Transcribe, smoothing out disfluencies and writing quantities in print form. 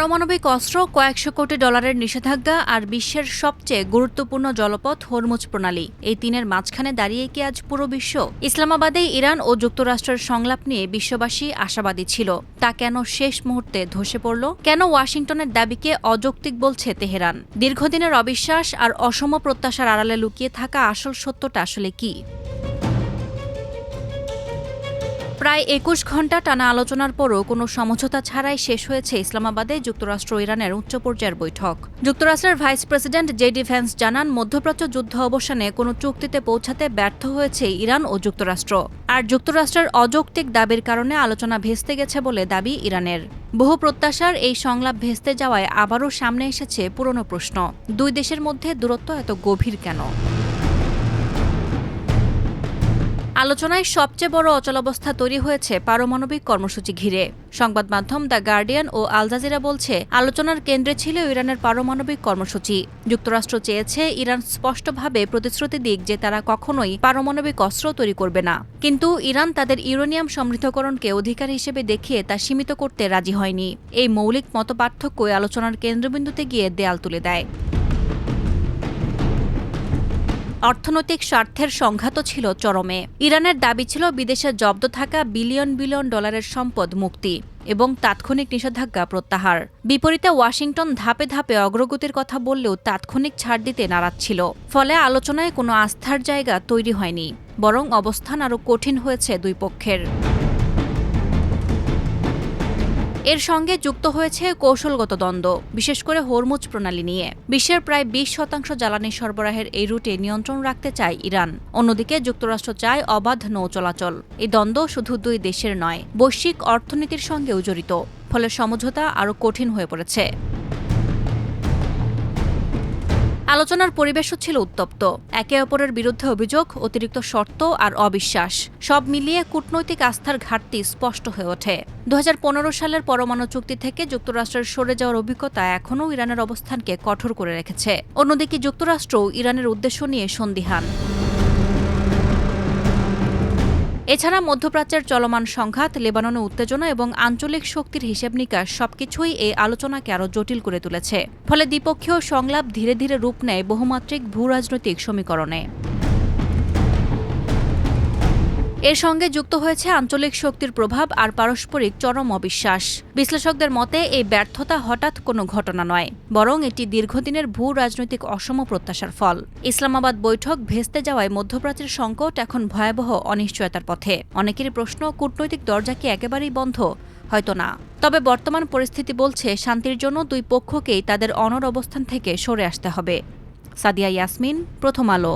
পারমাণবিক অস্ত্র, কয়েকশো কোটি ডলারের নিষেধাজ্ঞা আর বিশ্বের সবচেয়ে গুরুত্বপূর্ণ জলপথ হরমুজ প্রণালী, এই তিনের মাঝখানে দাঁড়িয়ে কি আজ পুরো বিশ্ব? ইসলামাবাদে ইরান ও যুক্তরাষ্ট্রের সংলাপ নিয়ে বিশ্ববাসী আশাবাদী ছিল। তা কেন শেষ মুহূর্তে ধসে পড়ল? কেন ওয়াশিংটনের দাবিকে অযৌক্তিক বলছে তেহরান? দীর্ঘদিনের অবিশ্বাস আর অসম প্রত্যাশার আড়ালে লুকিয়ে থাকা আসল সত্যটা আসলে কি? প্রায় ২১ ঘণ্টা টানা আলোচনার পরও কোনো সমঝোতা ছাড়াই শেষ হয়েছে ইসলামাবাদে যুক্তরাষ্ট্র ও ইরানের উচ্চ পর্যায়ের বৈঠক। যুক্তরাষ্ট্রের ভাইস প্রেসিডেন্ট জেডি ভ্যান্স জানান, মধ্যপ্রাচ্য যুদ্ধ অবসানে কোনো চুক্তিতে পৌঁছাতে ব্যর্থ হয়েছে ইরান ও যুক্তরাষ্ট্র। আর যুক্তরাষ্ট্রের অযৌক্তিক দাবির কারণে আলোচনা ভেস্তে গেছে বলে দাবি ইরানের। বহু প্রত্যাশার এই সংলাপ ভেস্তে যাওয়ায় আবারও সামনে এসেছে পুরনো প্রশ্ন, দুই দেশের মধ্যে দূরত্ব এত গভীর কেন? আলোচনায় সবচেয়ে বড় অচলাবস্থা তৈরি হয়েছে পারমাণবিক কর্মসূচি ঘিরে। সংবাদ মাধ্যম দ্য গার্ডিয়ান ও আল জাজিরা বলছে, আলোচনার কেন্দ্রে ছিল ইরানের পারমাণবিক কর্মসূচি। যুক্তরাষ্ট্র চেয়েছে ইরান স্পষ্টভাবে প্রতিশ্রুতি দিক যে তারা কখনোই পারমাণবিক অস্ত্র তৈরি করবে না। কিন্তু ইরান তাদের ইউরেনিয়াম সমৃদ্ধকরণকে অধিকার হিসেবে দেখিয়ে তা সীমিত করতে রাজি হয়নি। এই মৌলিক মতপার্থক্যই আলোচনার কেন্দ্রবিন্দুতে গিয়ে দেয়াল তুলে দেয়। অর্থনৈতিক স্বার্থের সংঘাতও ছিল চরমে। ইরানের দাবি ছিল বিদেশে জব্দ থাকা বিলিয়ন বিলিয়ন ডলারের সম্পদ মুক্তি এবং তাৎক্ষণিক নিষেধাজ্ঞা প্রত্যাহার। বিপরীতে ওয়াশিংটন ধাপে ধাপে অগ্রগতির কথা বললেও তাৎক্ষণিক ছাড় দিতে নারাজ ছিল। ফলে আলোচনায় কোনো আস্থার জায়গা তৈরি হয়নি, বরং অবস্থান আরও কঠিন হয়েছে দুই পক্ষের। এর সঙ্গে যুক্ত হয়েছে কৌশলগত দ্বন্দ্ব, বিশেষ করে হরমুজ প্রণালী নিয়ে। বিশ্বের প্রায় ২০% জ্বালানি সরবরাহের এই রুটে নিয়ন্ত্রণ রাখতে চায় ইরান। অন্যদিকে যুক্তরাষ্ট্র চায় অবাধ নৌ চলাচল। এই দ্বন্দ্ব শুধু দুই দেশের নয়, বৈশ্বিক অর্থনীতির সঙ্গেও জড়িত। ফলে সমঝোতা আরও কঠিন হয়ে পড়েছে। আলোচনার পরিবেশও ছিল উত্তপ্ত। একে অপরের বিরুদ্ধে অভিযোগ, অতিরিক্ত শর্ত আর অবিশ্বাস, সব মিলিয়ে কূটনৈতিক আস্থার ঘাটতি স্পষ্ট হয়ে ওঠে। ২০১৫ সালের পরমাণু চুক্তি থেকে যুক্তরাষ্ট্রের সরে যাওয়ার অভিজ্ঞতা এখনও ইরানের অবস্থানকে কঠোর করে রেখেছে। অন্যদিকে যুক্তরাষ্ট্রও ইরানের উদ্দেশ্য নিয়ে সন্দিহান। এছাড়া মধ্যপ্রাচ্যের চলমান সংঘাত, লেবাননে উত্তেজনা এবং আঞ্চলিক শক্তির হিসেব নিকাশ সবকিছুই এই আলোচনাকে আরও জটিল করে তুলেছে। ফলে দ্বিপক্ষীয় সংলাপ ধীরে ধীরে রূপ নেয় বহুমাত্রিক ভূরাজনৈতিক সমীকরণে। এর সঙ্গে যুক্ত হয়েছে আঞ্চলিক শক্তির প্রভাব আর পারস্পরিক চরম অবিশ্বাস। বিশ্লেষকদের মতে এই ব্যর্থতা হঠাৎ কোনো ঘটনা নয়, বরং এটি দীর্ঘদিনের ভূ রাজনৈতিক অসম প্রত্যাশার ফল। ইসলামাবাদ বৈঠক ভেস্তে যাওয়ায় মধ্যপ্রাচ্যের সংকট এখন ভয়াবহ অনিশ্চয়তার পথে। অনেকেরই প্রশ্ন, কূটনৈতিক দরজা কি একেবারেই বন্ধ? হয়তো না। তবে বর্তমান পরিস্থিতি বলছে, শান্তির জন্য দুই পক্ষকেই তাদের অনড় অবস্থান থেকে সরে আসতে হবে। সাদিয়া ইয়াসমিন, প্রথম আলো।